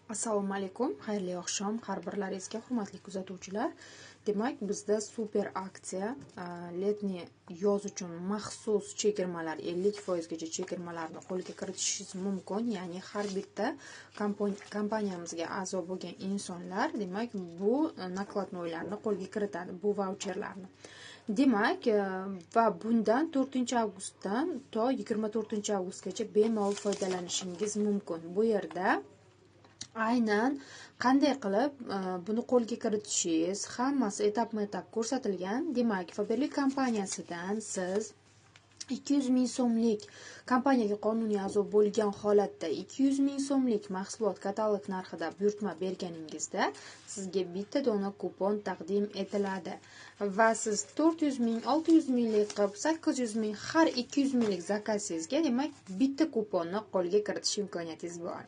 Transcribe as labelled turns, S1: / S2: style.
S1: Assalomu alaykum, xayrli oqshom har birlaringizga, hurmatli kuzatuvchilar. Demak, bizda super aksiya, letni yoz uchun maxsus chegirmalar 50% gacha chegirmalarni qo'lga kiritishingiz mumkin. Ya'ni har bitta kompaniyamizga a'zo bo'lgan insonlar, demak, bu nakladnoylarni qo'lga kiritadi, bu vaucherlarni. Demak, va bundan 4-avgustdan to 24-avgustgacha bemalol foydalanishingiz mumkin. Bu yerda aynan qanday qilib buni qo'lga kiritishingiz hammasi etapma-etap ko'rsatilgan. Demak, Faberlic kompaniyasidan siz 200 ming so'mlik kompaniyaga qonuniy a'zo bo'lgan holatda 200 ming so'mlik mahsulot katalog narxida buyurtma berganingizda sizga bitta dona kupon taqdim etiladi va siz 400 ming, 600 minglik qilib 800 ming har 200 minglik zakazingizga demak bitta kuponni qo'lga kiritish imkoniyatingiz bor.